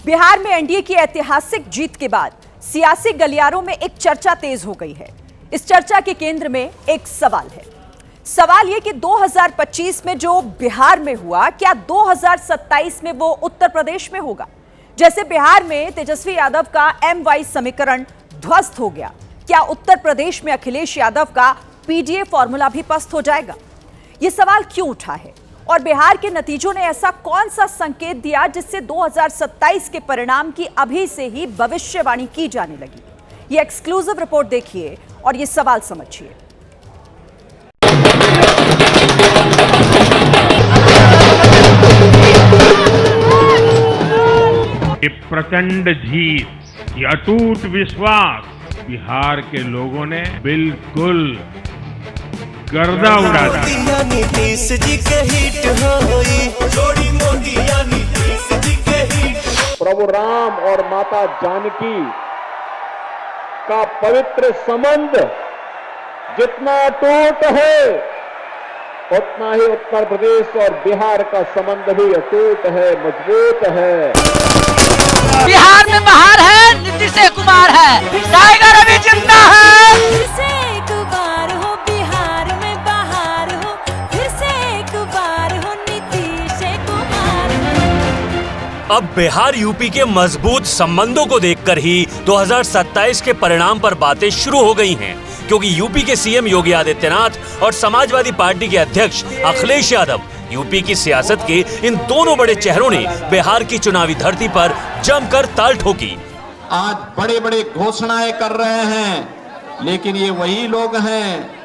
बिहार में एनडीए की ऐतिहासिक जीत के बाद सियासी गलियारों में एक चर्चा तेज हो गई है। इस चर्चा के केंद्र में एक सवाल है। सवाल यह कि 2025 में जो बिहार में हुआ, क्या 2027 में वो उत्तर प्रदेश में होगा? जैसे बिहार में तेजस्वी यादव का MY समीकरण ध्वस्त हो गया, क्या उत्तर प्रदेश में अखिलेश यादव का PDA फॉर्मूला भी पस्त हो जाएगा? यह सवाल क्यों उठा है और बिहार के नतीजों ने ऐसा कौन सा संकेत दिया जिससे 2027 के परिणाम की अभी से ही भविष्यवाणी की जाने लगी? ये एक्सक्लूसिव रिपोर्ट देखिए और ये सवाल समझिए। ये प्रचंड जीत, ये अटूट विश्वास बिहार के लोगों ने बिल्कुल गर्दा उड़ा दिया। नीतीश जी के हिट होई, जोड़ी मोदी या नीतीश जी के हिट। प्रभु राम और माता जानकी का पवित्र संबंध जितना अटूट है, उतना ही उत्तर प्रदेश और बिहार का संबंध भी अटूट है, मजबूत है। बिहार में बहार है, नीतीश कुमार है, टाइगर अभी जिंदा है। फिर से एक बार हो बिहार में बहार हो, फिर से एक बार हो नीतीश कुमार हो। अब बिहार यूपी के मजबूत संबंधों को देखकर ही 2027 के परिणाम पर बातें शुरू हो गई हैं, क्योंकि यूपी के सीएम योगी आदित्यनाथ और समाजवादी पार्टी के अध्यक्ष अखिलेश यादव, यूपी की सियासत के इन दोनों बड़े चेहरों ने बिहार की चुनावी धरती पर जमकर ताल ठोकी। आज बड़े बड़े घोषणाएं कर रहे हैं, लेकिन ये वही लोग हैं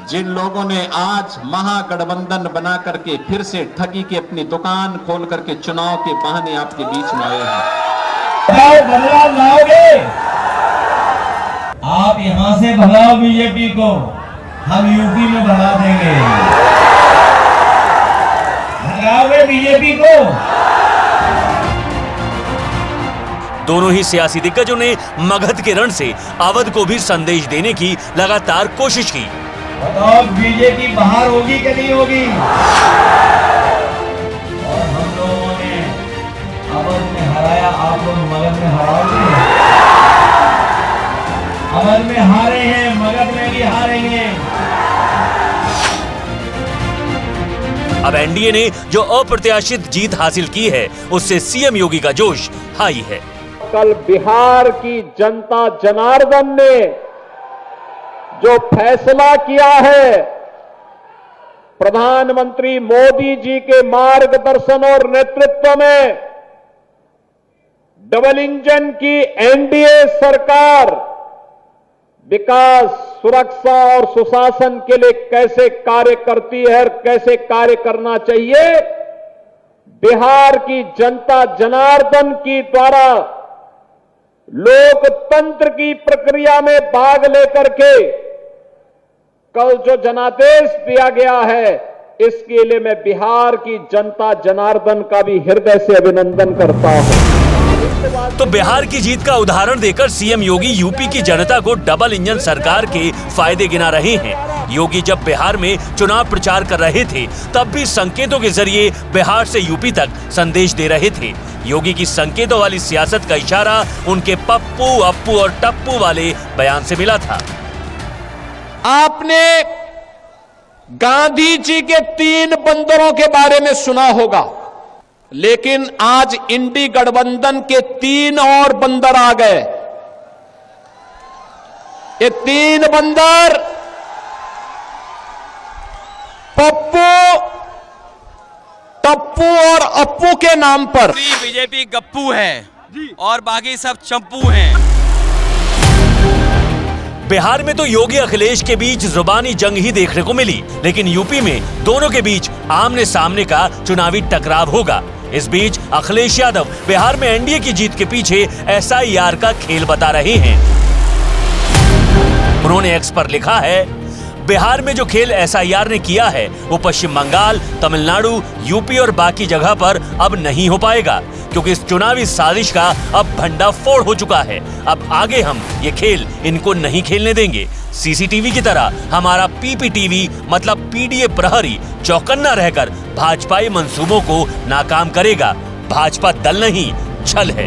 जिन लोगों ने आज महागठबंधन बना करके फिर से ठगी की अपनी दुकान खोल करके चुनाव के बहाने आपके बीच में आए हैं। बदलाव लाओगे आप, यहां से भगाओ बीजेपी को, हम यूपी में भगा देंगे। भगाओगे बीजेपी को? दोनों ही सियासी दिग्गजों ने मगध के रण से अवध को भी संदेश देने की लगातार कोशिश की। बताओ बीजेपी बाहर होगी कि नहीं होगी? और हम लोगों ने अवध में हराया, आप लोग मगध में हराओगे? अवध में हारे हैं, मगध में भी हारेंगे। अब एनडीए ने जो अप्रत्याशित जीत हासिल की है, उससे सीएम योगी का जोश हाई है। कल बिहार की जनता जनार्दन ने जो फैसला किया है, प्रधानमंत्री मोदी जी के मार्गदर्शन और नेतृत्व में डबल इंजन की एनडीए सरकार विकास, सुरक्षा और सुशासन के लिए कैसे कार्य करती है और कैसे कार्य करना चाहिए, बिहार की जनता जनार्दन की द्वारा लोकतंत्र की प्रक्रिया में भाग लेकर के कल जो जनादेश दिया गया है, इसके लिए मैं बिहार की जनता जनार्दन का भी हृदय से अभिनंदन करता हूं। तो बिहार की जीत का उदाहरण देकर सीएम योगी यूपी की जनता को डबल इंजन सरकार के फायदे गिना रहे हैं। योगी जब बिहार में चुनाव प्रचार कर रहे थे, तब भी संकेतों के जरिए बिहार से यूपी तक संदेश दे रहे थे। योगी की संकेतों वाली सियासत का इशारा उनके पप्पू, अप्पू और टप्पू वाले बयान से मिला था। आपने गांधी जी के 3 बंदरों के बारे में सुना होगा, लेकिन आज इंडी गठबंधन के 3 और बंदर आ गए। ये 3 बंदर पप्पू, टप्पू और अप्पू के नाम पर। बीजेपी गप्पू है और बाकी सब चंपू हैं। बिहार में तो योगी अखिलेश के बीच जुबानी जंग ही देखने को मिली, लेकिन यूपी में दोनों के बीच आमने सामने का चुनावी टकराव होगा। इस बीच अखिलेश यादव बिहार में एनडीए की जीत के पीछे SIR का खेल बता रहे हैं। उन्होंने एक्स पर लिखा है, बिहार में जो खेल SIR ने किया है, वो पश्चिम बंगाल, तमिलनाडु, यूपी और बाकी जगह पर अब नहीं हो पाएगा, क्योंकि इस चुनावी साजिश का अब भंडाफोड़ हो चुका है। अब आगे हम ये खेल इनको नहीं खेलने देंगे। सीसीटीवी की तरह हमारा PPTV मतलब PDA प्रहरी चौकन्ना रहकर भाजपाई मंसूबों को नाकाम करेगा। भाजपा दल नहीं, छल है।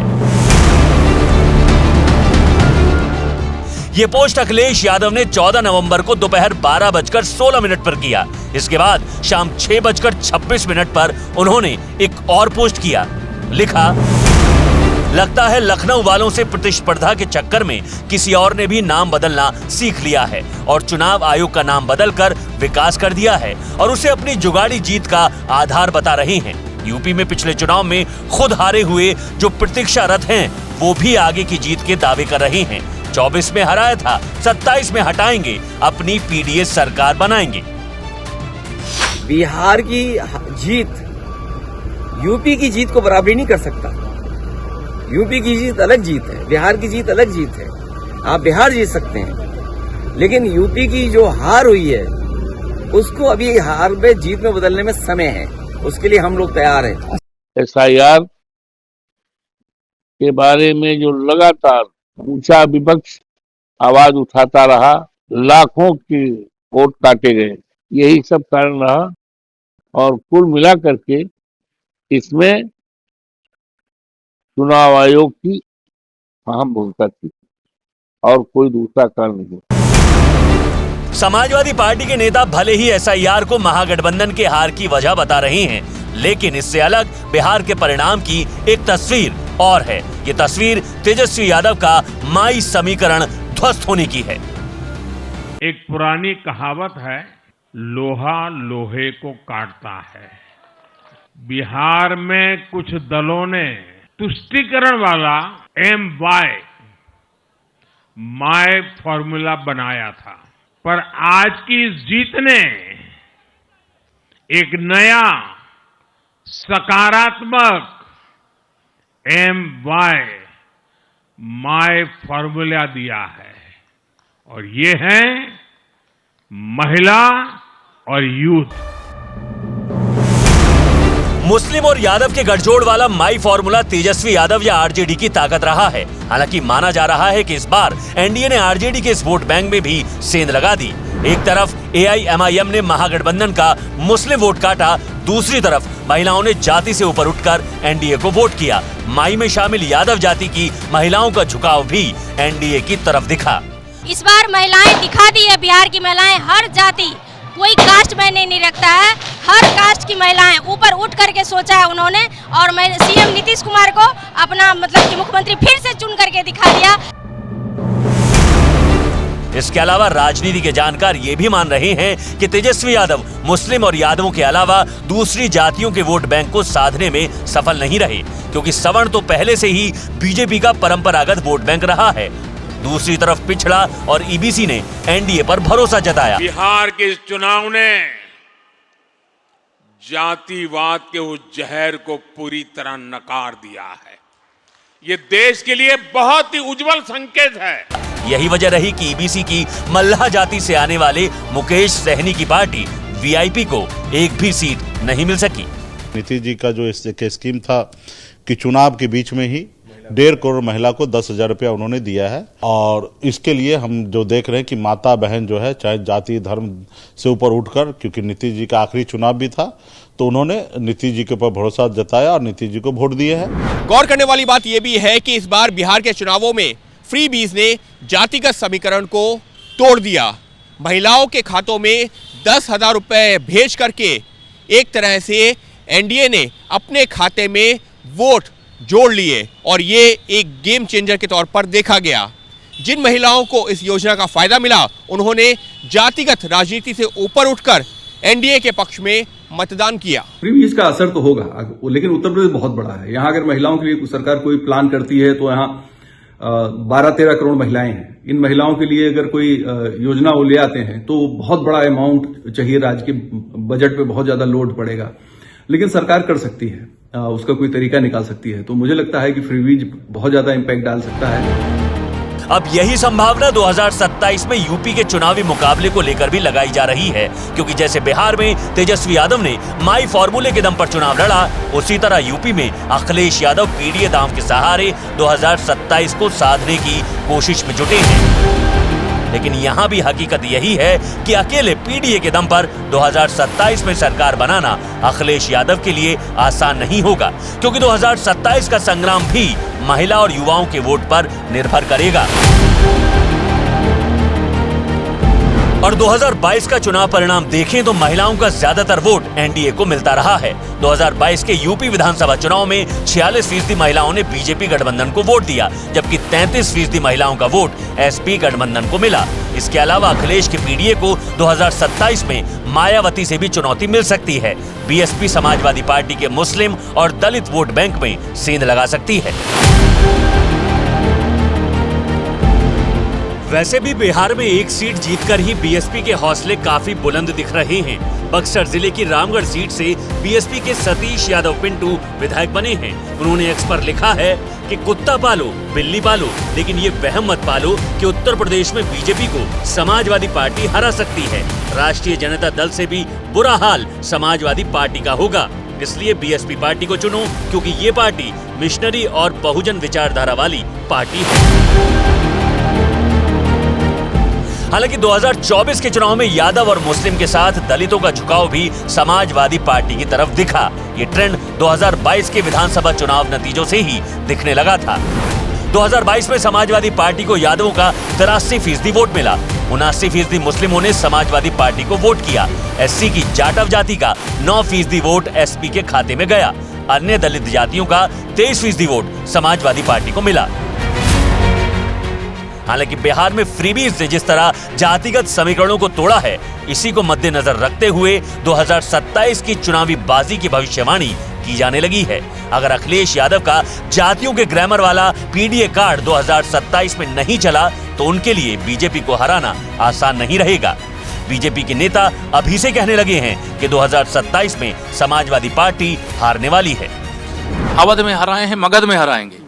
ये पोस्ट अखिलेश यादव ने 14 नवंबर को दोपहर 12:16 पर किया। इसके बाद शाम 6:26 पर उन्होंने एक और पोस्ट किया। लिखा, लगता है लखनऊ वालों से प्रतिस्पर्धा के चक्कर में किसी और ने भी नाम बदलना सीख लिया है और चुनाव आयोग का नाम बदलकर विकास कर दिया है और उसे अपनी जुगाड़ी जीत का आधार बता रहे हैं। यूपी में पिछले चुनाव में खुद हारे हुए जो प्रतीक्षारत हैं, वो भी आगे की जीत के दावे कर रहे हैं। 24 में हराया था, 27 में हटाएंगे, अपनी पीडीएस सरकार बनाएंगे। बिहार की जीत यूपी की जीत को बराबरी नहीं कर सकता। यूपी की जीत अलग जीत है, बिहार की जीत अलग जीत है। आप बिहार जीत सकते हैं, लेकिन यूपी की जो हार हुई है उसको अभी हार में जीत में बदलने में समय है। उसके लिए हम लोग तैयार हैं। एसआईआर के बारे में जो लगातार ऊंचा विपक्ष आवाज उठाता रहा, लाखों की वोट काटे गए, यही सब कारण रहा और कुल मिलाकर के इसमें चुनाव आयोग की अहम भूमिका थी और कोई दूसरा कारण नहीं। समाजवादी पार्टी के नेता भले ही एसआईआर को महागठबंधन के हार की वजह बता रहे हैं, लेकिन इससे अलग बिहार के परिणाम की एक तस्वीर और है। ये तस्वीर तेजस्वी यादव का माई समीकरण ध्वस्त होने की है। एक पुरानी कहावत है, लोहा लोहे को काटता है। बिहार में कुछ दलों ने तुष्टीकरण वाला माय फॉर्मूला बनाया था, पर आज की इस जीत ने एक नया सकारात्मक माय फॉर्मूला दिया है और ये है महिला और यूथ। मुस्लिम और यादव के गठजोड़ वाला माई फॉर्मूला तेजस्वी यादव या आरजेडी की ताकत रहा है। हालांकि माना जा रहा है कि इस बार एनडीए ने आरजेडी के इस वोट बैंक में भी सेंध लगा दी। एक तरफ एआईएमआईएम ने महागठबंधन का मुस्लिम वोट काटा, दूसरी तरफ महिलाओं ने जाति से ऊपर उठकर एनडीए को वोट किया। माई में शामिल यादव जाति की महिलाओं का झुकाव भी एनडीए की तरफ दिखा। इस बार महिलाएं दिखा दी है, बिहार की महिलाएं हर जाति, कोई कास्ट मैंने नहीं रखता है, हर कास्ट की महिलाएं ऊपर उठ करके सोचा है उन्होंने और मैं सीएम नीतीश कुमार को अपना कि मुख्यमंत्री फिर से चुन करके दिखा दिया। इसके अलावा राजनीति के जानकार ये भी मान रहे हैं कि तेजस्वी यादव मुस्लिम और यादवों के अलावा दूसरी जातियों के वोट बैंक को साधने में सफल नहीं रहे, क्योंकि सवर्ण तो पहले से ही बीजेपी का परंपरागत वोट बैंक रहा है। दूसरी तरफ पिछड़ा और ईबीसी ने एनडीए पर भरोसा जताया। बिहार के इस चुनाव ने जातिवाद के उस जहर को पूरी तरह नकार दिया है। ये देश के लिए बहुत ही उज्जवल संकेत है। यही वजह रही कि ईबीसी की मल्लाह जाति से आने वाले मुकेश सहनी की पार्टी वीआईपी को एक भी सीट नहीं मिल सकी। नीतीश जी का जो एक स्कीम था कि चुनाव के बीच में ही 1.5 करोड़ महिला को 10,000 रुपया उन्होंने दिया है और इसके लिए हम जो देख रहे हैं कि माता बहन जो है, चाहे जाति धर्म से ऊपर उठकर, क्योंकि नीतीश जी का आखिरी चुनाव भी था, तो उन्होंने नीतीश जी के ऊपर भरोसा जताया और नीतीश जी को वोट दिए हैं। गौर करने वाली बात यह भी है कि इस बार बिहार के चुनावों में फ्रीबीज ने जातिगत समीकरण को तोड़ दिया। महिलाओं के खातों में 10,000 रुपए भेज करके एक तरह से एनडीए ने अपने खाते में वोट जोड़ लिए और ये एक गेम चेंजर के तौर पर देखा गया। जिन महिलाओं को इस योजना का फायदा मिला, उन्होंने जातिगत राजनीति से ऊपर उठकर एनडीए के पक्ष में मतदान किया। फ्रीबीज का असर तो होगा, लेकिन उत्तर प्रदेश बहुत बड़ा है। यहाँ अगर महिलाओं के लिए सरकार कोई प्लान करती है तो यहाँ 12-13 करोड़ महिलाएं हैं। इन महिलाओं के लिए अगर कोई योजना वो ले आते हैं तो बहुत बड़ा अमाउंट चाहिए, राज्य के बजट पे बहुत ज्यादा लोड पड़ेगा, लेकिन सरकार कर सकती है, उसका कोई तरीका निकाल सकती है। तो मुझे लगता है कि फ्रीबीज बहुत ज्यादा इम्पैक्ट डाल सकता है। अब यही संभावना 2027 में यूपी के चुनावी मुकाबले को लेकर भी लगाई जा रही है, क्योंकि जैसे बिहार में तेजस्वी यादव ने माई फॉर्मूले के दम पर चुनाव लड़ा, उसी तरह यूपी में अखिलेश यादव पीडीए दांव के सहारे 2027 को साधने की कोशिश में जुटे हैं। लेकिन यहाँ भी हकीकत यही है कि अकेले पीडीए के दम पर 2027 में सरकार बनाना अखिलेश यादव के लिए आसान नहीं होगा, क्योंकि 2027 का संग्राम भी महिला और युवाओं के वोट पर निर्भर करेगा। और 2022 का चुनाव परिणाम देखें तो महिलाओं का ज्यादातर वोट एनडीए को मिलता रहा है। 2022 के यूपी विधानसभा चुनाव में 46% महिलाओं ने बीजेपी गठबंधन को वोट दिया, जबकि 33% महिलाओं का वोट एसपी गठबंधन को मिला। इसके अलावा अखिलेश के पीडीए को 2027 में मायावती से भी चुनौती मिल सकती है। बीएसपी समाजवादी पार्टी के मुस्लिम और दलित वोट बैंक में सेंध लगा सकती है। वैसे भी बिहार में एक सीट जीतकर ही बीएसपी के हौसले काफी बुलंद दिख रहे हैं। बक्सर जिले की रामगढ़ सीट से बीएसपी के सतीश यादव पिंटू विधायक बने हैं। उन्होंने एक्स पर लिखा है कि कुत्ता पालो बिल्ली पालो, लेकिन ये वहम मत पालो कि उत्तर प्रदेश में बीजेपी को समाजवादी पार्टी हरा सकती है। राष्ट्रीय जनता दल से भी बुरा हाल समाजवादी पार्टी का होगा। इसलिए बीएसपी पार्टी को चुनो, क्योंकि ये पार्टी मिशनरी और बहुजन विचारधारा वाली पार्टी है। हालांकि 2024 के चुनाव में यादव और मुस्लिम के साथ दलितों का झुकाव भी समाजवादी पार्टी की तरफ दिखा। ये ट्रेंड 2022 के विधानसभा चुनाव नतीजों से ही दिखने लगा था। 2022 में समाजवादी पार्टी को यादवों का 83% वोट मिला। 79% मुस्लिमों ने समाजवादी पार्टी को वोट किया। एससी की जाटव जाति का 9% वोट एसपी के खाते में गया। अन्य दलित जातियों का 23% वोट समाजवादी पार्टी को मिला। हालांकि बिहार में फ्रीबीज ने जिस तरह जातिगत समीकरणों को तोड़ा है, इसी को मद्देनजर रखते हुए 2027 की चुनावी बाजी की भविष्यवाणी की जाने लगी है। अगर अखिलेश यादव का जातियों के ग्रामर वाला पीडीए कार्ड 2027 में नहीं चला तो उनके लिए बीजेपी को हराना आसान नहीं रहेगा। बीजेपी के नेता अभी से कहने लगे हैं कि 2027 में समाजवादी पार्टी हारने वाली है। अवध में हराए हैं, मगध में हराएंगे।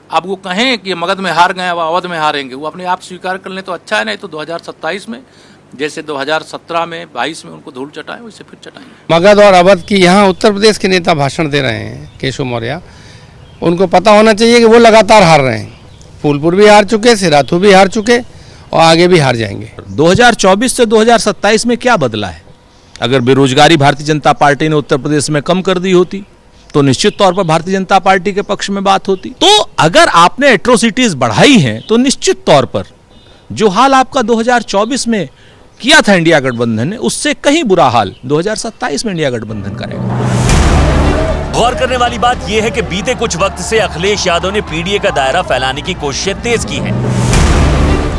आप वो कहें कि मगध में हार गए, अब अवध में हारेंगे, वो अपने आप स्वीकार कर लें तो अच्छा है। नहीं तो 2027 में जैसे 2017 में 22 में उनको धूल चटाएं, वैसे फिर चटाएंगे। मगध और अवध की यहाँ उत्तर प्रदेश के नेता भाषण दे रहे हैं, केशव मौर्य, उनको पता होना चाहिए कि वो लगातार हार रहे हैं। फूलपुर भी हार चुके, सिराथू भी हार चुके और आगे भी हार जाएंगे। 2024 से 2027 में क्या बदला है? अगर बेरोजगारी भारतीय जनता पार्टी ने उत्तर प्रदेश में कम कर दी होती तो निश्चित तौर पर भारतीय जनता पार्टी के पक्ष में बात होती। तो अगर आपने एट्रोसिटीज बढ़ाई हैं तो निश्चित तौर पर जो हाल आपका 2024 में किया था इंडिया गठबंधन ने, उससे कहीं बुरा हाल 2027 में इंडिया गठबंधन करेगा। गौर करने वाली बात यह है कि बीते कुछ वक्त से अखिलेश यादव ने पीडीए का दायरा फैलाने की कोशिशें तेज की हैं।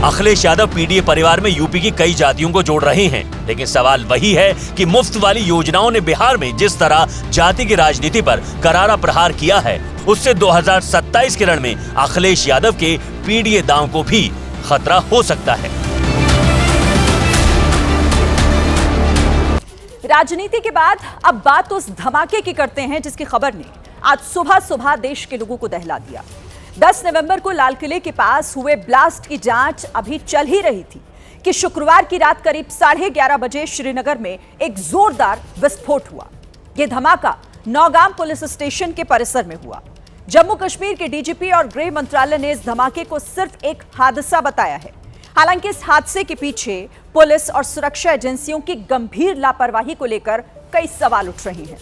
अखिलेश यादव पीडीए परिवार में यूपी की कई जातियों को जोड़ रहे हैं, लेकिन सवाल वही है कि मुफ्त वाली योजनाओं ने बिहार में जिस तरह जाति की राजनीति पर करारा प्रहार किया है, उससे 2027 के रण में अखिलेश यादव के पीडीए दांव को भी खतरा हो सकता है। राजनीति के बाद अब बात उस धमाके की करते हैं जिसकी खबर ने आज सुबह सुबह देश के लोगों को दहला दिया। 10 नवंबर को लाल किले के पास हुए ब्लास्ट की जांच अभी चल ही रही थी कि शुक्रवार की रात करीब 11:30 बजे श्रीनगर में एक जोरदार विस्फोट हुआ। यह धमाका नौगाम पुलिस स्टेशन के परिसर में हुआ। जम्मू कश्मीर के डीजीपी और गृह मंत्रालय ने इस धमाके को सिर्फ एक हादसा बताया है। हालांकि इस हादसे के पीछे पुलिस और सुरक्षा एजेंसियों की गंभीर लापरवाही को लेकर कई सवाल उठ रहे हैं।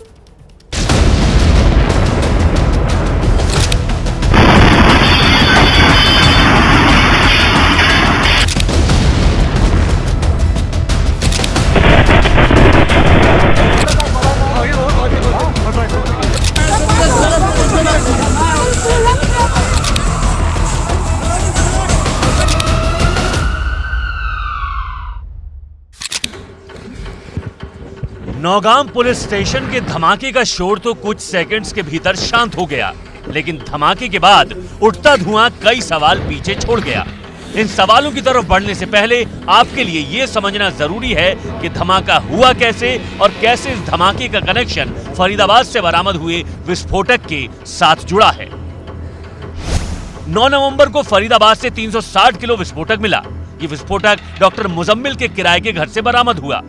नौगाम पुलिस स्टेशन के धमाके का शोर तो कुछ सेकंड्स के भीतर शांत हो गया, लेकिन धमाके के बाद उठता धुआं कई सवाल पीछे छोड़ गया। इन सवालों की तरफ बढ़ने से पहले आपके लिए ये समझना जरूरी है कि धमाका हुआ कैसे और कैसे इस धमाके का कनेक्शन फरीदाबाद से बरामद हुए विस्फोटक के साथ जुड़ा है। 9 नवंबर को फरीदाबाद से 360 किलो विस्फोटक मिला। ये विस्फोटक डॉक्टर मुजम्मिल के किराए के घर से बरामद हुआ।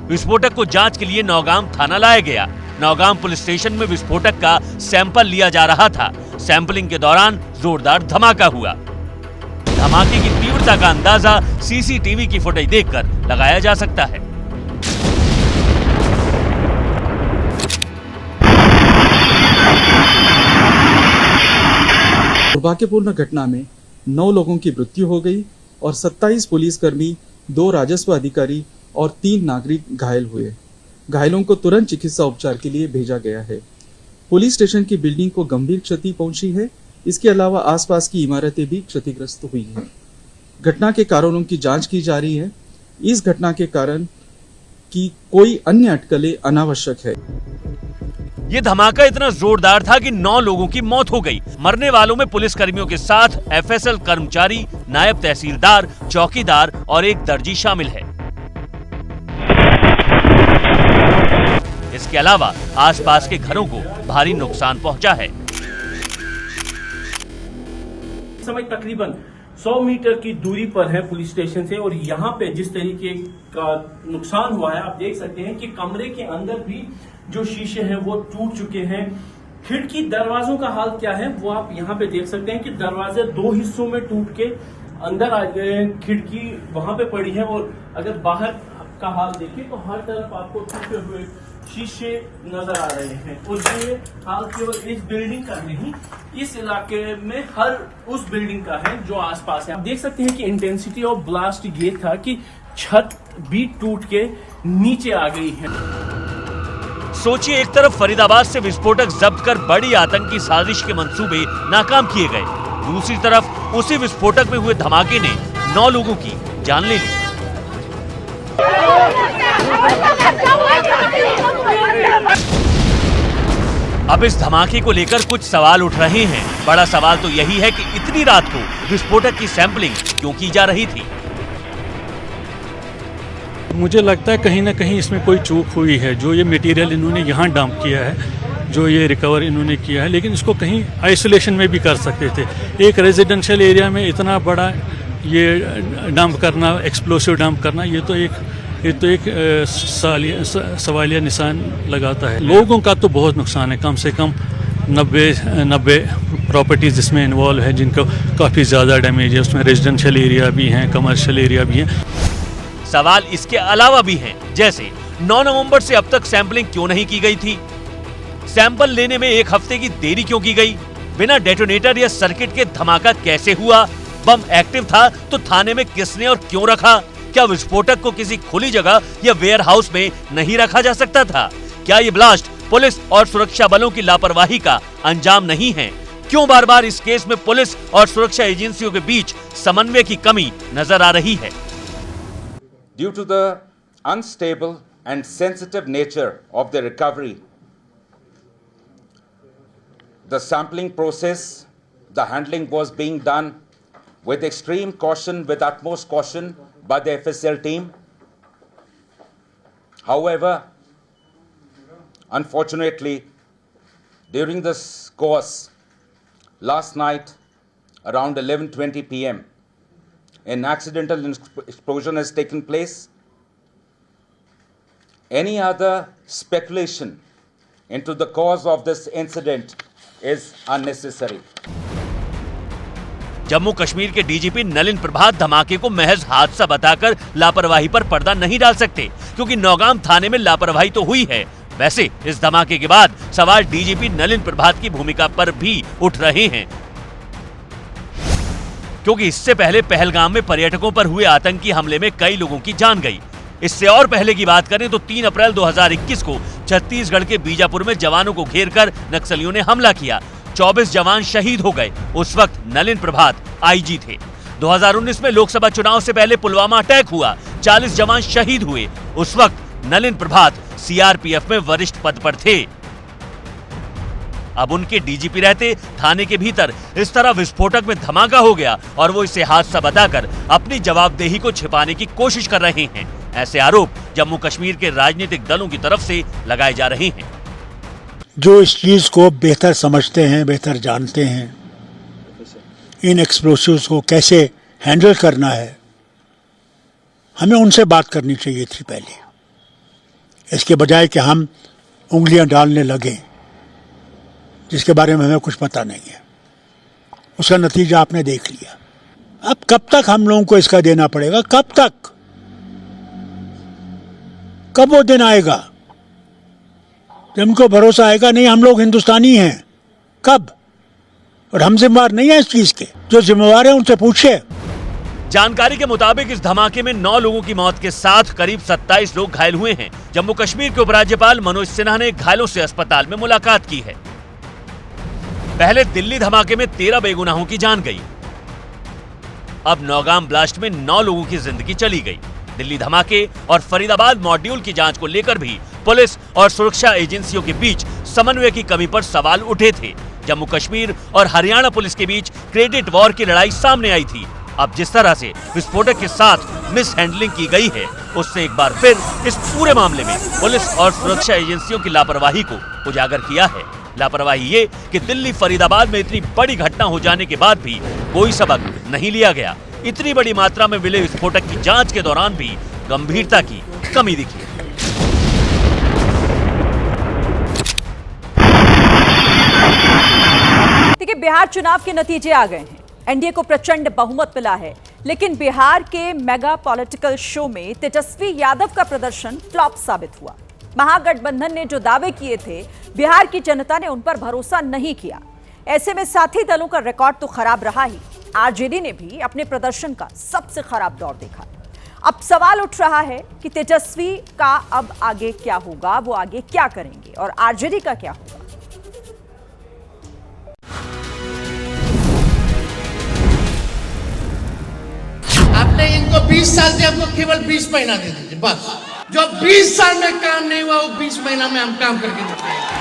विस्फोटक को जांच के लिए नौगाम थाना लाया गया। नौगाम पुलिस स्टेशन में विस्फोटक का सैंपल लिया जा रहा था। सैंपलिंग के दौरान जोरदार धमाका हुआ। धमाके की तीव्रता का अंदाजा सीसीटीवी की फुटेज देखकर लगाया जा सकता है। दुर्भाग्यपूर्ण घटना में 9 लोगों की मृत्यु हो गई और 27 पुलिसकर्मी, 2 राजस्व अधिकारी और 3 नागरिक घायल हुए। घायलों को तुरंत चिकित्सा उपचार के लिए भेजा गया है। पुलिस स्टेशन की बिल्डिंग को गंभीर क्षति पहुंची है। इसके अलावा आसपास की इमारतें भी क्षतिग्रस्त हुई हैं। घटना के कारणों की जांच की जा रही है। इस घटना के कारण की कोई अन्य अटकलें अनावश्यक है। ये धमाका इतना जोरदार था कि 9 लोगों की मौत हो गई। मरने वालों में पुलिस कर्मियों के साथ एफएसएल कर्मचारी, नायब तहसीलदार, चौकीदार और एक दर्जी शामिल है। इसके अलावा आसपास के घरों को भारी नुकसान पहुंचा है। समय तकरीबन 100 मीटर की दूरी पर है पुलिस स्टेशन से, और यहाँ पे जिस तरीके का नुकसान हुआ है आप देख सकते हैं कि कमरे के अंदर भी जो शीशे हैं वो टूट चुके हैं। खिड़की दरवाजों का हाल क्या है वो आप यहाँ पे देख सकते हैं कि दरवाजे 2 हिस्सों में टूट के अंदर आ गए, खिड़की वहां पे पड़ी है। और अगर बाहर का हाल देखें तो हर तरफ आपको टूटे हुए शीशे नजर आ रहे हैं। और ये हाल केवल इस बिल्डिंग का नहीं, इस इलाके में हर उस बिल्डिंग का है जो आसपास है। आप देख सकते हैं कि इंटेंसिटी ऑफ ब्लास्ट ये था कि छत भी टूट के नीचे आ गई है। सोचिए, एक तरफ फरीदाबाद से विस्फोटक जब्त कर बड़ी आतंकी साजिश के मंसूबे नाकाम किए गए, दूसरी तरफ उसी विस्फोटक में हुए धमाके ने 9 लोगों की जान ले ली। अब इस धमाके को लेकर कुछ सवाल उठ रहे हैं। बड़ा सवाल तो यही है कि इतनी रात को विस्फोटक की सैंपलिंग क्यों की जा रही थी। मुझे लगता है कहीं ना कहीं इसमें कोई चूक हुई है। जो ये मटेरियल इन्होंने यहाँ डंप किया है, जो ये रिकवर इन्होंने किया है, लेकिन इसको कहीं आइसोलेशन में भी कर सकते थे। एक रेजिडेंशियल एरिया में इतना बड़ा ये डंप करना, एक्सप्लोसिव डंप करना, ये तो एक सवालिया निशान लगाता है। लोगों का तो बहुत नुकसान है, कम से कम 90 प्रॉपर्टीज इसमें इन्वॉल्व है जिनको काफ़ी ज़्यादा डैमेज है। उसमें रेजिडेंशियल एरिया भी हैं, कमर्शियल एरिया भी हैं। सवाल इसके अलावा भी हैं, जैसे 9 नवंबर से अब तक सैंपलिंग क्यों नहीं की गई थी? सैंपल लेने में 1 हफ्ते की देरी क्यों की गई? बिना डेटोनेटर या सर्किट के धमाका कैसे हुआ? बम एक्टिव था तो थाने में किसने और क्यों रखा? क्या विस्फोटक को किसी खुली जगह या वेयर हाउस में नहीं रखा जा सकता था? क्या ये ब्लास्ट पुलिस और सुरक्षा बलों की लापरवाही का अंजाम नहीं है? क्यों बार बार इस केस में पुलिस और सुरक्षा एजेंसियों के बीच समन्वय की कमी नजर आ रही है? Due to the unstable and sensitive nature of the recovery, the sampling process, the handling was being done with extreme caution, with utmost caution by the FSL team. However, unfortunately, during this course, last night around 11:20 p.m., an accidental explosion has taken place. Any other speculation into the cause of this incident is unnecessary. Jammu Kashmir के DGP Nalin प्रभात धमाके को महज हादसा बताकर लापरवाही पर पर्दा नहीं डाल सकते, क्योंकि नौगाम थाने में लापरवाही तो हुई है। वैसे इस धमाके के बाद सवाल डीजीपी नलिन प्रभात की भूमिका पर भी उठ रहे हैं, क्योंकि इससे पहले पहलगाम में पर्यटकों पर हुए आतंकी हमले में कई लोगों की जान गई। इससे और पहले की बात करें तो 3 अप्रैल 2021 को छत्तीसगढ़ के बीजापुर में जवानों को घेरकर नक्सलियों ने हमला किया। 24 जवान शहीद हो गए। उस वक्त नलिन प्रभात आईजी थे। 2019 में लोकसभा चुनाव से पहले पुलवामा अटैक हुआ, 40 जवान शहीद हुए। उस वक्त नलिन प्रभात सीआरपीएफ में वरिष्ठ पद पर थे। अब उनके डीजीपी रहते थाने के भीतर इस तरह विस्फोटक में धमाका हो गया और वो इसे हादसा बताकर अपनी जवाबदेही को छिपाने की कोशिश कर रहे हैं। ऐसे आरोप जम्मू कश्मीर के राजनीतिक दलों की तरफ से लगाए जा रहे हैं। जो इस चीज को बेहतर समझते हैं, बेहतर जानते हैं, इन एक्सप्लोसिव्स को कैसे हैंडल करना है, हमें उनसे बात करनी चाहिए थी पहले, इसके बजाय कि हम उंगलियां डालने लगे जिसके बारे में हमें कुछ पता नहीं है। उसका नतीजा आपने देख लिया। अब कब तक हम लोगों को इसका देना पड़ेगा? कब तक? कब वो दिन आएगा जब हमको भरोसा आएगा नहीं हम लोग हिंदुस्तानी हैं? कब? और हम जिम्मेवार नहीं है इस चीज के। जो जिम्मेवार है उनसे पूछिए। जानकारी के मुताबिक इस धमाके में 9 लोगों की मौत के साथ करीब 27 लोग घायल हुए हैं। जम्मू कश्मीर के उपराज्यपाल मनोज सिन्हा ने घायलों से अस्पताल में मुलाकात की है। पहले दिल्ली धमाके में 13 बेगुनाहों की जान गई। अब नौगाम ब्लास्ट में 9 लोगों की जिंदगी चली गई। दिल्ली धमाके और फरीदाबाद मॉड्यूल की जांच को लेकर भी पुलिस और सुरक्षा एजेंसियों के बीच समन्वय की कमी पर सवाल उठे थे। जम्मू कश्मीर और हरियाणा पुलिस के बीच क्रेडिट वॉर की लड़ाई सामने आई थी। अब जिस तरह से विस्फोटक के साथ मिस हैंडलिंग की गई है, उससे एक बार फिर इस पूरे मामले में पुलिस और सुरक्षा एजेंसियों की लापरवाही को उजागर किया है। लापरवाही ये कि दिल्ली फरीदाबाद में इतनी बड़ी घटना हो जाने के बाद भी कोई सबक नहीं लिया गया। इतनी बड़ी मात्रा में मिले विस्फोटक की जांच के दौरान भी गंभीरता की कमी दिखी। देखिए, बिहार चुनाव के नतीजे आ गए हैं। एनडीए को प्रचंड बहुमत मिला है, लेकिन बिहार के मेगा पॉलिटिकल शो में तेजस्वी यादव का प्रदर्शन फ्लॉप साबित हुआ। महागठबंधन ने जो दावे किए थे, बिहार की जनता ने उन पर भरोसा नहीं किया। ऐसे में साथी दलों का रिकॉर्ड तो खराब रहा ही, आरजेडी ने भी अपने प्रदर्शन का सबसे खराब दौर देखा। अब सवाल उठ रहा है कि तेजस्वी का अब आगे क्या होगा, वो आगे क्या करेंगे और आरजेडी का क्या होगा। आपने इनको 20 साल से हमको केवल 20 महीना दे दीजिए बस। जो 20 साल में काम नहीं हुआ वो 20 महीना में हम काम करके दिखाएंगे।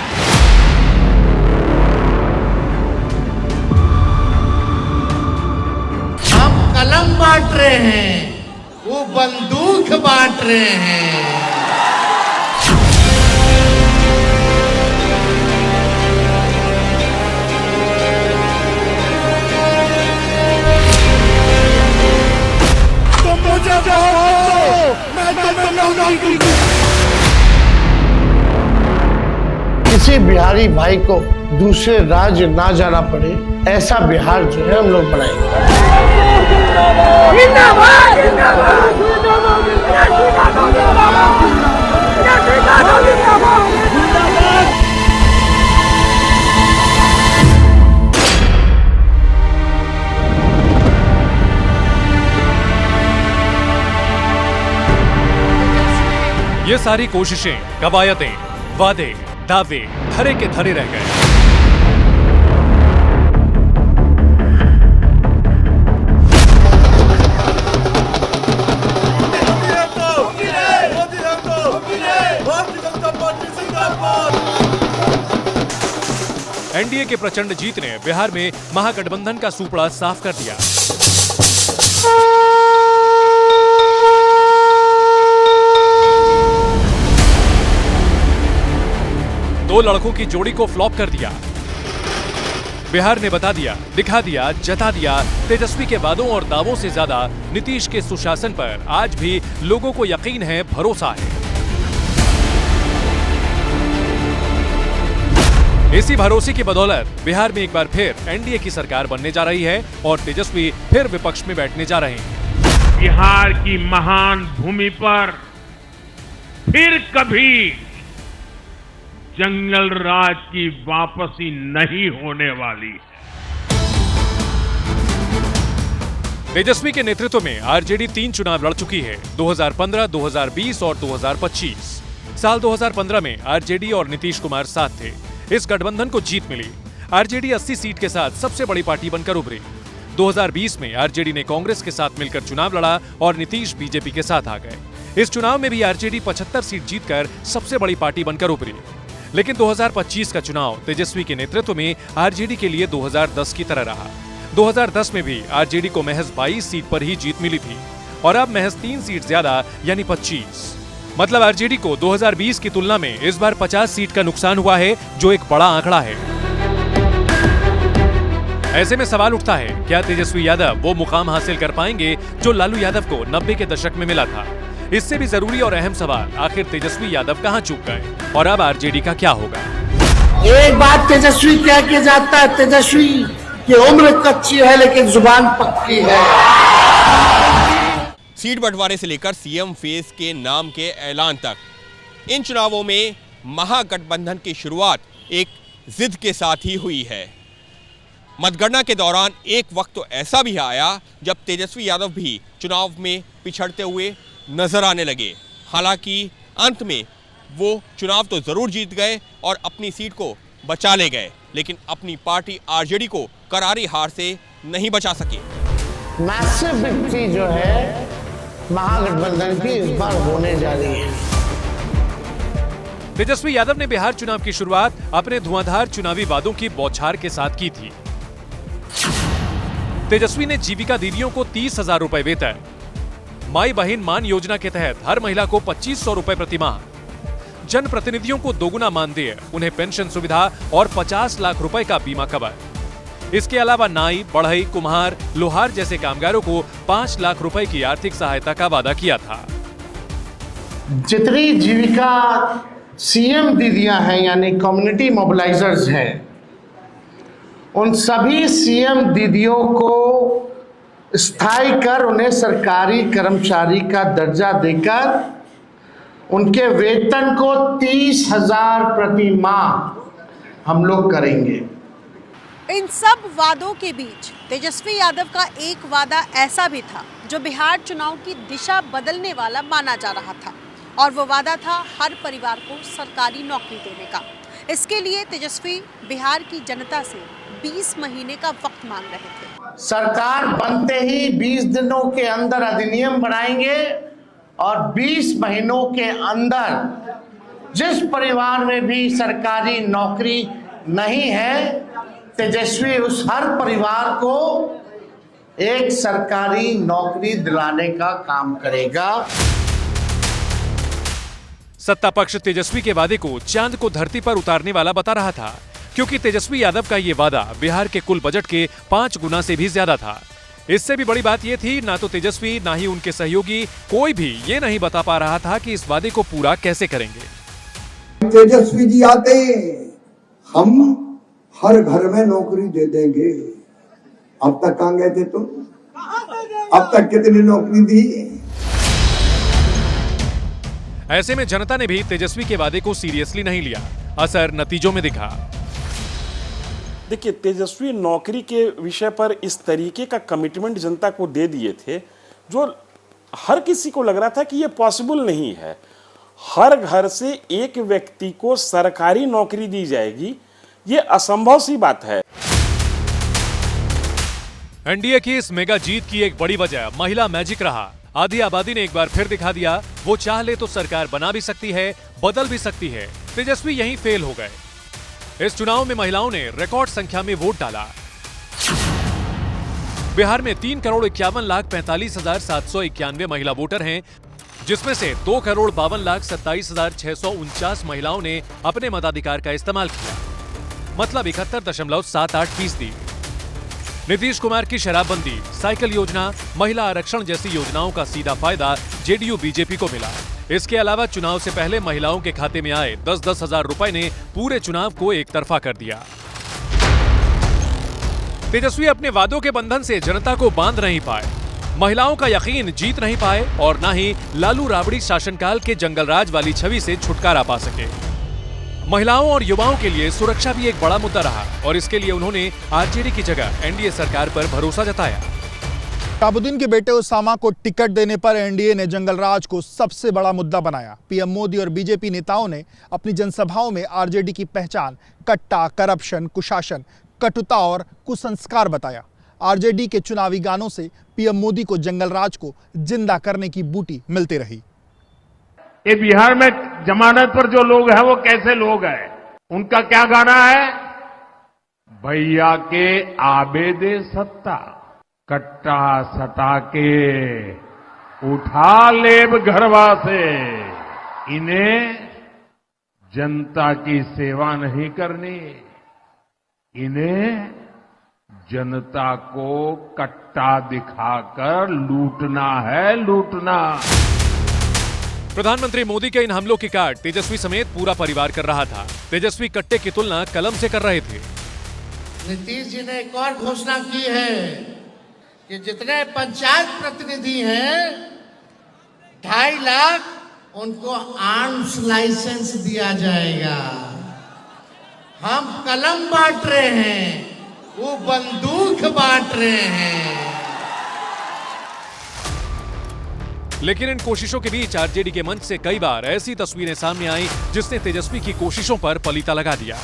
हम कलम बांट रहे हैं, वो बंदूक बांट रहे हैं। किसी बिहारी भाई को दूसरे राज्य ना जाना पड़े, ऐसा बिहार जो है हम लोग बनाएंगे। ये सारी कोशिशें, कवायतें, वादे, दावे धरे के धरे रह गए। एनडीए के प्रचंड जीत ने बिहार में महागठबंधन का सूपड़ा साफ कर दिया। दो लड़कों की जोड़ी को फ्लॉप कर दिया। बिहार ने बता दिया, दिखा दिया, जता दिया, तेजस्वी के वादों और दावों से ज्यादा नीतीश के सुशासन पर आज भी लोगों को यकीन है, भरोसा है। इसी भरोसे की बदौलत बिहार में एक बार फिर एनडीए की सरकार बनने जा रही है और तेजस्वी फिर विपक्ष में बैठने जा रहे हैं। बिहार की महान भूमि पर फिर कभी जंगल राज की वापसी नहीं होने वाली। तेजस्वी के नेतृत्व में आरजेडी 3 चुनाव लड़ चुकी है, 2015, 2020 और 2025। साल 2015 में आरजेडी और नीतीश कुमार साथ थे। इस गठबंधन को जीत मिली। आरजेडी 80 सीट के साथ सबसे बड़ी पार्टी बनकर उभरी। 2020 में आरजेडी ने कांग्रेस के साथ मिलकर चुनाव लड़ा और नीतीश बीजेपी के साथ आ गए। इस चुनाव में भी आरजेडी 75 सीट जीतकर सबसे बड़ी पार्टी बनकर उभरी। लेकिन 2025 का चुनाव तेजस्वी के नेतृत्व में आरजेडी के लिए 2010 की तरह रहा। 2010 में भी आरजेडी को महज 22 सीट पर ही जीत मिली थी और अब महज 3 सीट ज्यादा यानी 25। मतलब आरजेडी को 2020 की तुलना में इस बार 50 सीट का नुकसान हुआ है, जो एक बड़ा आंकड़ा है। ऐसे में सवाल उठता है, क्या तेजस्वी यादव वो मुकाम हासिल कर पाएंगे जो लालू यादव को 90 के दशक में मिला था? इससे भी जरूरी और अहम सवाल, आखिर तेजस्वी यादव कहां चूक गए और अब आरजेडी का क्या होगा? एक बात तेजस्वी कह के जाता है, तेजस्वी की उम्र कच्ची है लेकिन जुबान पक्की है। सीट बंटवारे से लेकर सीएम फेस के नाम के ऐलान तक, इन चुनावों में महागठबंधन की शुरुआत एक जिद के साथ ही हुई है। मतगणना के दौरान एक वक्त तो ऐसा भी आया जब तेजस्वी यादव भी चुनाव में पिछड़ते हुए नजर आने लगे। हालांकि अंत में वो चुनाव तो जरूर जीत गए और अपनी सीट को बचा ले गए, लेकिन अपनी पार्टी आरजेडी को करारी हार से नहीं बचा सके। मैसिव विक्ट्री जो है महागठबंधन की इस बार होने जा रही है। तेजस्वी यादव ने बिहार चुनाव की शुरुआत अपने धुआंधार चुनावी वादों की बौछार के साथ की थी। तेजस्वी ने जीविका दीदियों को 30,000 रुपए वेतन, माई बहन मान योजना के तहत हर महिला को 2,500 रुपए प्रति माह, जनप्रतिनिधियों को दोगुना मानदेय, उन्हें पेंशन सुविधा और 50 लाख रुपए का बीमा कवर। इसके अलावा नाई, बढ़ई, कुम्हार, लोहार जैसे कामगारों को 5 लाख रुपए की आर्थिक सहायता का वादा किया था। जितनी जीविका सीएम दीदियां हैं यानी कम्युनिटी मोबिलाइजर्स हैं, उन सभी सीएम दीदियों को स्थायी कर उन्हें सरकारी कर्मचारी का दर्जा देकर उनके वेतन को 30,000 प्रति माह हम लोग करेंगे। इन सब वादों के बीच तेजस्वी यादव का एक वादा ऐसा भी था जो बिहार चुनाव की दिशा बदलने वाला माना जा रहा था, और वो वादा था हर परिवार को सरकारी नौकरी देने का। इसके लिए तेजस्वी बिहार की जनता से 20 महीने का वक्त मांग रहे थे। सरकार बनते ही 20 दिनों के अंदर अधिनियम बनाएंगे और 20 महीनों के अंदर जिस परिवार में भी सरकारी नौकरी नहीं है, तेजस्वी उस हर परिवार को एक सरकारी नौकरी दिलाने का काम करेगा। सत्ता पक्ष तेजस्वी के वादे को चांद को धरती पर उतारने वाला बता रहा था, क्योंकि तेजस्वी यादव का ये वादा बिहार के कुल बजट के 5 गुना से भी ज्यादा था। इससे भी बड़ी बात ये थी, ना तो तेजस्वी ना ही उनके सहयोगी कोई भी ये नहीं बता पा रहा था कि इस वादे को पूरा कैसे करेंगे। तेजस्वी जी आते हम हर घर में नौकरी दे देंगे। अब तक कहां गए थे तुम? अब तक कितनी नौकरी दी? ऐसे में जनता ने भी तेजस्वी के वादे को सीरियसली नहीं लिया। असर नतीजों में दिखा। देखिए, तेजस्वी नौकरी के विषय पर इस तरीके का कमिटमेंट जनता को दे दिए थे जो हर किसी को लग रहा था कि ये पॉसिबल नहीं है। हर घर से एक व्यक्ति को सरकारी नौकरी दी जाएगी, ये असंभव सी बात है। एनडीए की इस मेगा जीत की एक बड़ी वजह महिला मैजिक रहा। आधी आबादी ने एक बार फिर दिखा दिया, वो चाह ले तो सरकार बना भी सकती है, बदल भी सकती है। तेजस्वी यहीं फेल हो गए। इस चुनाव में महिलाओं ने रिकॉर्ड संख्या में वोट डाला। बिहार में 3,51,45,791 महिला वोटर हैं, जिसमें से 2,52,27,649 महिलाओं ने अपने मताधिकार का इस्तेमाल किया, मतलब 71.78%। नीतीश कुमार की शराबबंदी, साइकिल योजना, महिला आरक्षण जैसी योजनाओं का सीधा फायदा जेडीयू बीजेपी को मिला। इसके अलावा चुनाव से पहले महिलाओं के खाते में आए 10-10 हजार रुपए ने पूरे चुनाव को एक तरफा कर दिया। तेजस्वी अपने वादों के बंधन से जनता को बांध नहीं पाए, महिलाओं का यकीन जीत नहीं पाए और न ही लालू राबड़ी शासनकाल के जंगलराज वाली छवि से छुटकारा पा सके। महिलाओं और युवाओं के लिए सुरक्षा भी एक बड़ा मुद्दा रहा और इसके लिए उन्होंने आरजेडी की जगह एनडीए सरकार पर भरोसा जताया। शहाबुद्दीन के बेटे उसामा को टिकट देने पर एनडीए ने जंगलराज को सबसे बड़ा मुद्दा बनाया। पीएम मोदी और बीजेपी नेताओं ने अपनी जनसभाओं में आरजेडी की पहचान कट्टा, करप्शन, कुशासन, कटुता और कुसंस्कार बताया। आरजेडी के चुनावी गानों से पीएम मोदी को जंगलराज को जिंदा करने की बूटी मिलती रही। ये बिहार में जमानत पर जो लोग हैं वो कैसे लोग हैं? उनका क्या गाना है? भैया के आबेदे सत्ता, कट्टा सटा के उठा लेब घरवा से, इन्हें जनता की सेवा नहीं करनी, इन्हें जनता को कट्टा दिखाकर लूटना है, लूटना। प्रधानमंत्री मोदी के इन हमलों की काट तेजस्वी समेत पूरा परिवार कर रहा था। तेजस्वी कट्टे की तुलना कलम से कर रहे थे। नीतीश जी ने एक और घोषणा की है कि जितने पंचायत प्रतिनिधि हैं 2.5 लाख उनको आर्म्स लाइसेंस दिया जाएगा। हम कलम बांट रहे हैं, वो बंदूक बांट रहे हैं। लेकिन इन कोशिशों के बीच आरजेडी के मंच से कई बार ऐसी तस्वीरें सामने आई जिसने तेजस्वी की कोशिशों पर पलीता लगा दिया।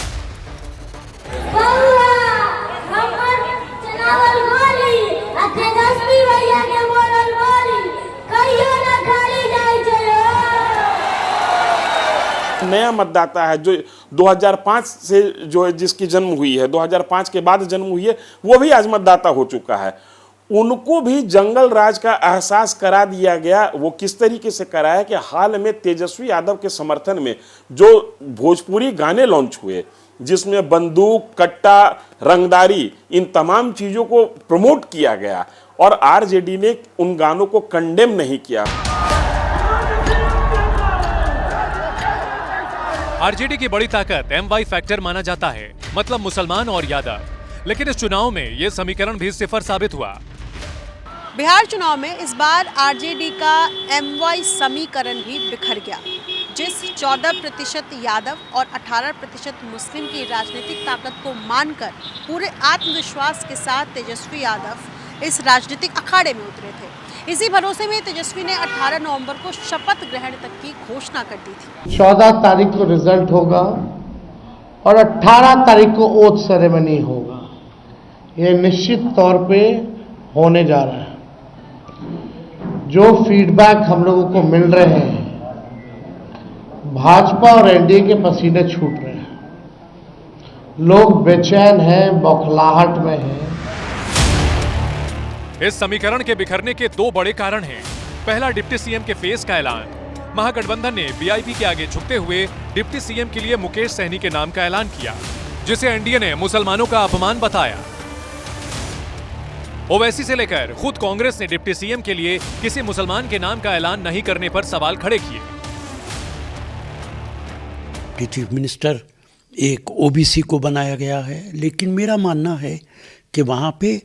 नया मतदाता है जो 2005 से जो है जिसकी जन्म हुई है, 2005 के बाद जन्म हुई है, वो भी आज मतदाता हो चुका है। उनको भी जंगल राज का एहसास करा दिया गया। वो किस तरीके से कराया कि हाल में तेजस्वी यादव के समर्थन में जो भोजपुरी गाने लॉन्च हुए, जिसमें बंदूक, कट्टा, रंगदारी, इन तमाम चीज़ों को प्रमोट किया गया और आरजेडी ने उन गानों को कंडेम नहीं किया। आरजेडी की बड़ी ताकत MY फैक्टर माना जाता है, मतलब मुसलमान और यादव। लेकिन इस चुनाव में यह समीकरण भी सिफर साबित हुआ। बिहार चुनाव में इस बार आरजेडी का MY समीकरण भी बिखर गया। जिस 14% यादव और 18% मुस्लिम की राजनीतिक ताकत को मानकर पूरे आत्मविश्वास के साथ तेजस्वी यादव इस राजनीतिक अखाड़े में उतरे थे, इसी भरोसे में तेजस्वी ने 18 नवंबर को शपथ ग्रहण तक की घोषणा कर दी थी। 14 तारीख को रिजल्ट होगा और 18 तारीख को ओथ सेरेमनी होगा। ये निश्चित तौर पे होने जा रहा है। जो फीडबैक हम लोगों को मिल रहे हैं, भाजपा और एनडीए के पसीने छूट रहे हैं। लोग बेचैन हैं, बौखलाहट में हैं। इस समीकरण के बिखरने के दो बड़े कारण हैं। पहला, डिप्टी सीएम के फेस का ऐलान। महागठबंधन ने वीआईपी के आगे झुकते हुए डिप्टी सीएम के लिए मुकेश सहनी के नाम का ऐलान किया, जिसे एनडीए ने मुसलमानों का अपमान बताया। ओवैसी से लेकर खुद कांग्रेस ने डिप्टी सीएम के लिए किसी मुसलमान के नाम का ऐलान नहीं करने पर सवाल खड़े किए। चीफ मिनिस्टर एक ओबीसी को बनाया गया है, लेकिन मेरा मानना है कि वहां पे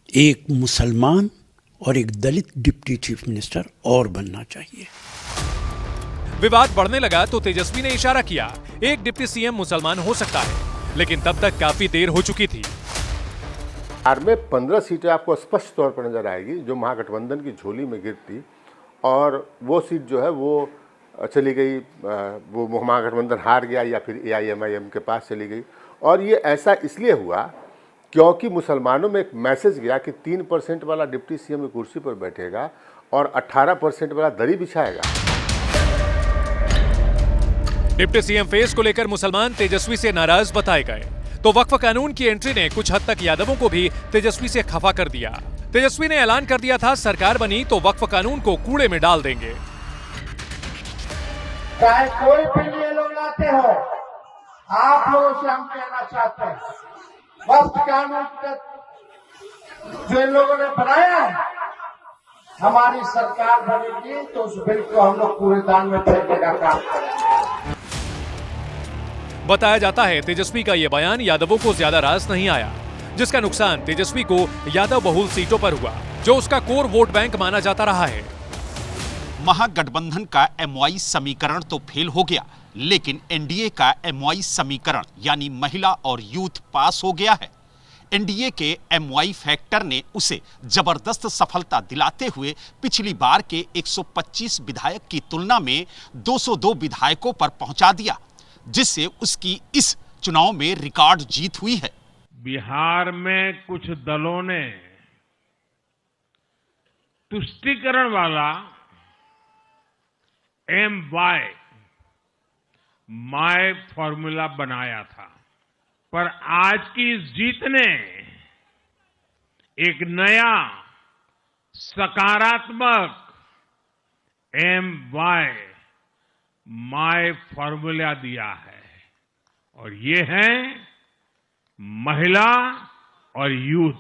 एक मुसलमान और एक दलित डिप्टी चीफ मिनिस्टर और बनना चाहिए। विवाद बढ़ने लगा तो तेजस्वी ने इशारा किया, एक डिप्टी सीएम मुसलमान हो सकता है, लेकिन तब तक काफी देर हो चुकी थी। बिहार में 15 सीटें आपको स्पष्ट तौर पर नजर आएगी जो महागठबंधन की झोली में गिरती, और वो सीट जो है वो चली गई, वो महागठबंधन हार गया या फिर AIMIM के पास चली गई। और ये ऐसा इसलिए हुआ क्योंकि मुसलमानों में एक मैसेज गया कि 3% वाला डिप्टी सीएम की कुर्सी पर बैठेगा और 18% वाला दरी बिछाएगा। डिप्टी सीएम फेस को लेकर मुसलमान तेजस्वी से नाराज बताए गए, तो वक्फ कानून की एंट्री ने कुछ हद तक यादवों को भी तेजस्वी से खफा कर दिया। तेजस्वी ने ऐलान कर दिया था, सरकार बनी तो वक्फ कानून को कूड़े में डाल देंगे। चाहे कोई भी ये लोग लाते हो, आप लोगों से हम कहना चाहते हैं, वक्फ कानून जो इन लोगों ने बनाया है, हमारी सरकार बनेगी तो उस बिल को हम लोग कूड़ेदान में फेंकने का काम करेंगे। बताया जाता है तेजस्वी का यह बयान यादवों को ज्यादा रास नहीं आया, जिसका नुकसान तेजस्वी को यादव बहुल सीटों पर हुआ, जो उसका कोर वोट बैंक माना जाता रहा है। महागठबंधन का MY समीकरण तो फेल हो गया, लेकिन एनडीए का MY समीकरण यानी महिला और यूथ पास हो गया है। एनडीए के MY फैक्टर ने उसे जबरदस्त सफलता दिलाते हुए पिछली बार के 125 विधायक की तुलना में 202 विधायकों पर पहुंचा दिया, जिससे उसकी इस चुनाव में रिकॉर्ड जीत हुई है। बिहार में कुछ दलों ने तुष्टीकरण वाला MY फॉर्मूला बनाया था, पर आज की इस जीत ने एक नया सकारात्मक MY फॉर्मूला दिया है, और ये है महिला और यूथ।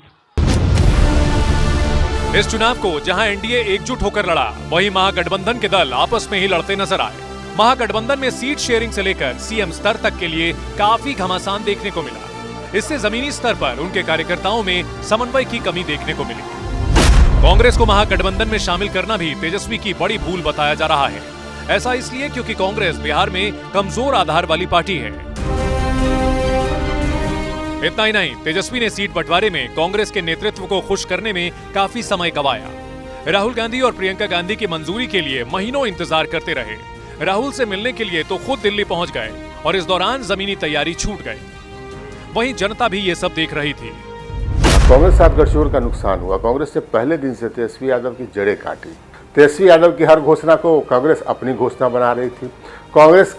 इस चुनाव को जहां एनडीए एकजुट होकर लड़ा, वहीं महागठबंधन के दल आपस में ही लड़ते नजर आए। महागठबंधन में सीट शेयरिंग से लेकर सीएम स्तर तक के लिए काफी घमासान देखने को मिला। इससे जमीनी स्तर पर उनके कार्यकर्ताओं में समन्वय की कमी देखने को मिली। कांग्रेस को महागठबंधन में शामिल करना भी तेजस्वी की बड़ी भूल बताया जा रहा है। ऐसा इसलिए क्योंकि कांग्रेस बिहार में कमजोर आधार वाली पार्टी है। इतना ही नहीं, तेजस्वी ने सीट बंटवारे में कांग्रेस के नेतृत्व को खुश करने में काफी समय गंवाया। राहुल गांधी और प्रियंका गांधी की मंजूरी के लिए महीनों इंतजार करते रहे। राहुल से मिलने के लिए तो खुद दिल्ली पहुंच गए और इस दौरान जमीनी तैयारी छूट गई। वहीं जनता भी ये सब देख रही थी। कांग्रेस साथ गठजोड़ का नुकसान हुआ। कांग्रेस ने पहले दिन से तेजस्वी यादव की जड़ें काटी। तेजस्वी यादव की हर घोषणा को कांग्रेस अपनी घोषणा बना रही थी। कांग्रेस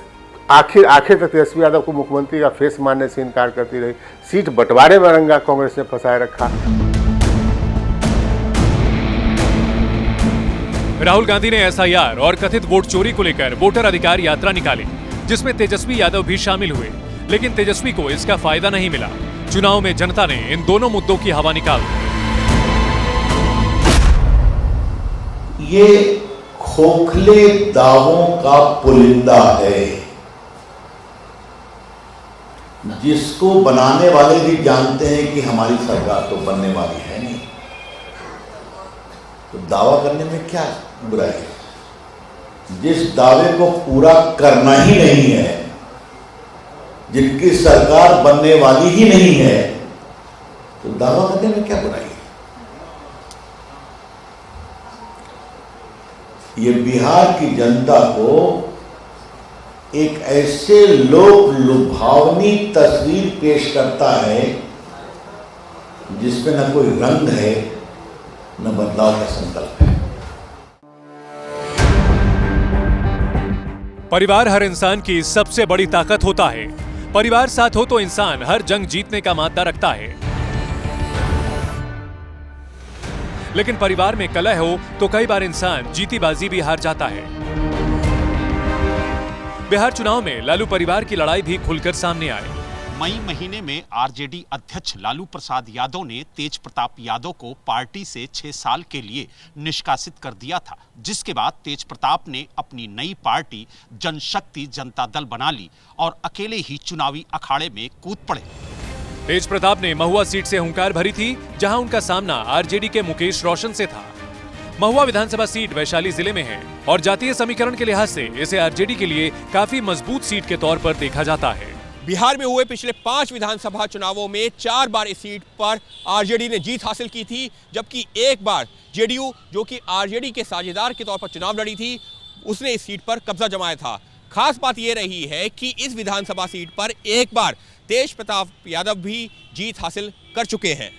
आखिर तक तेजस्वी यादव को मुख्यमंत्री का फेस मानने से इनकार करती रही। सीट बंटवारे में रंगा कांग्रेस ने फंसाए रखा। राहुल गांधी ने एसआईआर और कथित वोट चोरी को लेकर वोटर अधिकार यात्रा निकाली, जिसमें तेजस्वी यादव भी शामिल हुए, लेकिन तेजस्वी को इसका फायदा नहीं मिला। चुनाव में जनता ने इन दोनों मुद्दों की हवा निकाल दी। ये खोखले दावों का पुलिंदा है, जिसको बनाने वाले भी जानते हैं कि हमारी सरकार तो बनने वाली है नहीं, तो दावा करने में क्या बुराई है। जिस दावे को पूरा करना ही नहीं है, जिनकी सरकार बनने वाली ही नहीं है, तो दावा करने में क्या बुराई है। ये बिहार की जनता को एक ऐसे लोक लुभावनी तस्वीर पेश करता है जिसमें न कोई रंग है न बदलाव का संकल्प है। परिवार हर इंसान की सबसे बड़ी ताकत होता है। परिवार साथ हो तो इंसान हर जंग जीतने का मादा रखता है, लेकिन परिवार में कलह हो तो कई बार इंसान जीती बाजी भी हार जाता है। बिहार चुनाव में लालू परिवार की लड़ाई भी खुलकर सामने आई। मई महीने में आरजेडी अध्यक्ष लालू प्रसाद यादव ने तेज प्रताप यादव को पार्टी से 6 साल के लिए निष्कासित कर दिया था, जिसके बाद तेज प्रताप ने अपनी नई पार्टी जनशक्ति जनता दल बना ली और अकेले ही चुनावी अखाड़े में कूद पड़े। तेज प्रताप ने महुआ सीट से हुंकार भरी थी, जहां उनका सामना आरजेडी के मुकेश रोशन से था। महुआ विधानसभा सीट वैशाली जिले में है और जातीय समीकरण के लिहाज से इसे आरजेडी के लिए काफी मजबूत सीट के तौर पर देखा जाता है। बिहार में हुए पिछले 5 विधानसभा चुनावों में 4 बार इस सीट पर आरजेडी ने जीत हासिल की थी, जबकि एक बार जेडीयू, जो कि आरजेडी के साझेदार के तौर पर चुनाव लड़ी थी, उसने इस सीट पर कब्जा जमाया था। खास बात यह रही है कि इस विधानसभा सीट पर एक बार तेज प्रताप यादव भी जीत हासिल कर चुके हैं।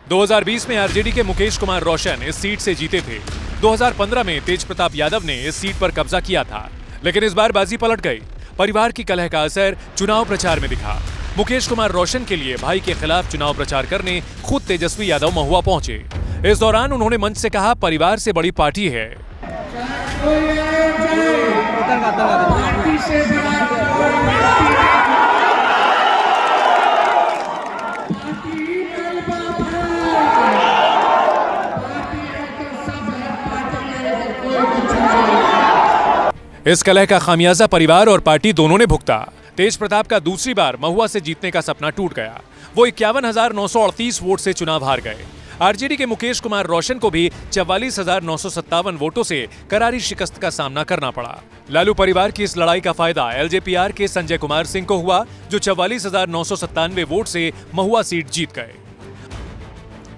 2020 में आरजेडी के मुकेश कुमार रोशन इस सीट से जीते थे। 2015 में तेज प्रताप यादव ने इस सीट पर कब्जा किया था, लेकिन इस बार बाजी पलट गई। परिवार की कलह का असर चुनाव प्रचार में दिखा। मुकेश कुमार रोशन के लिए भाई के खिलाफ चुनाव प्रचार करने खुद तेजस्वी यादव महुआ पहुंचे। इस दौरान उन्होंने मंच से कहा, परिवार से बड़ी पार्टी है। इस कलह का खामियाजा परिवार और पार्टी दोनों ने भुगता। तेज प्रताप का दूसरी बार महुआ से जीतने का सपना टूट गया। वो 51,938 वोट से चुनाव हार गए। आरजेडी के मुकेश कुमार रोशन को भी 44,957 वोटों से करारी शिकस्त का सामना करना पड़ा। लालू परिवार की इस लड़ाई का फायदा एलजेपीआर के संजय कुमार सिंह को हुआ, जो 44,997 वोट से महुआ सीट जीत गए।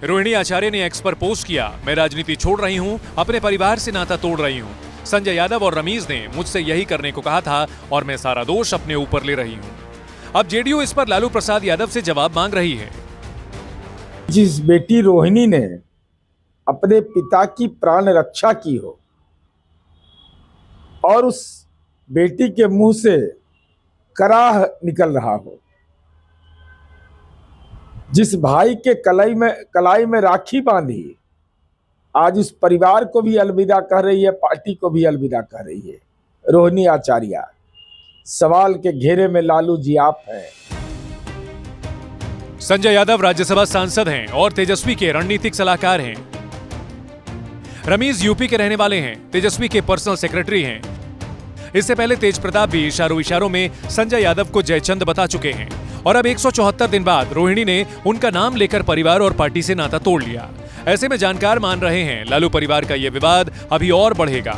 रोहिणी आचार्य ने एक्स पर पोस्ट किया, मैं राजनीति छोड़ रही हूं, अपने परिवार से नाता तोड़ रही हूं। संजय यादव और रमीज ने मुझसे यही करने को कहा था और मैं सारा दोष अपने ऊपर ले रही हूं। अब जेडीयू इस पर लालू प्रसाद यादव से जवाब मांग रही है। जिस बेटी रोहिणी ने अपने पिता की प्राण रक्षा की हो और उस बेटी के मुंह से कराह निकल रहा हो, जिस भाई के कलाई में राखी बांधी आज उस परिवार को भी अलविदा कह रही है, पार्टी को भी अलविदा कह रही है। रोहिणी आचार्य, सवाल के घेरे में लालू जी आप हैं। संजय यादव राज्यसभा सांसद हैं और तेजस्वी के रणनीतिक सलाहकार हैं। रमीज यूपी के रहने वाले हैं, तेजस्वी के पर्सनल सेक्रेटरी हैं। इससे पहले तेज प्रताप भी इशारों में संजय यादव को जयचंद बता चुके हैं और अब 174 दिन बाद रोहिणी ने उनका नाम लेकर परिवार और पार्टी से नाता तोड़ लिया। ऐसे में जानकार मान रहे हैं लालू परिवार का यह विवाद अभी और बढ़ेगा।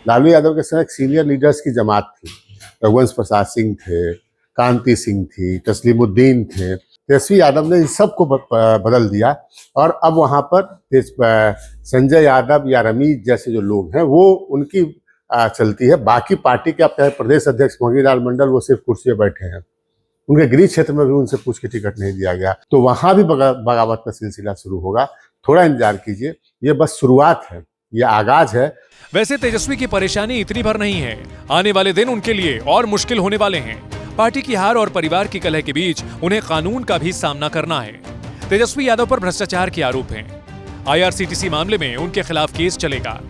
लालू यादव के समय सीनियर लीडर्स की जमात थी। रघुवंश प्रसाद सिंह थे, कांति सिंह थी, तस्लीमुद्दीन थे। तेजस्वी यादव ने इन सबको बदल दिया और अब वहां पर संजय यादव या रमीज जैसे जो लोग हैं वो उनकी चलती है। बाकी पार्टी के आप प्रदेश अध्यक्ष मोहनलाल मंडल वो सिर्फ कुर्सी पे बैठे हैं। उनके गृह क्षेत्र में भी उनसे पूछ के टिकट नहीं दिया गया, तो वहां भी बगावत का सिलसिला शुरू होगा। थोड़ा इंतजार कीजिए, ये बस शुरुआत है, ये आगाज है। वैसे तेजस्वी की परेशानी इतनी भर नहीं है, आने वाले दिन उनके लिए और मुश्किल होने वाले हैं। पार्टी की हार और परिवार की कलह के बीच उन्हें कानून का भी सामना करना है। तेजस्वी यादव पर भ्रष्टाचार के आरोप हैं। IRCTC मामले में उनके खिलाफ केस चलेगा।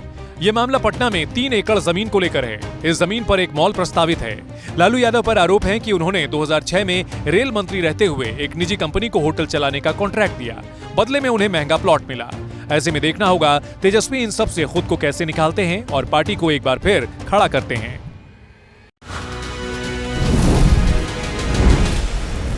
ये मामला पटना में 3 एकड़ जमीन को लेकर है। इस जमीन पर एक मॉल प्रस्तावित है। लालू यादव पर आरोप है कि उन्होंने 2006 में रेल मंत्री रहते हुए एक निजी कंपनी को होटल चलाने का कॉन्ट्रैक्ट दिया, बदले में उन्हें महंगा प्लॉट मिला। ऐसे में देखना होगा तेजस्वी इन सब से खुद को कैसे निकालते हैं और पार्टी को एक बार फिर खड़ा करते हैं।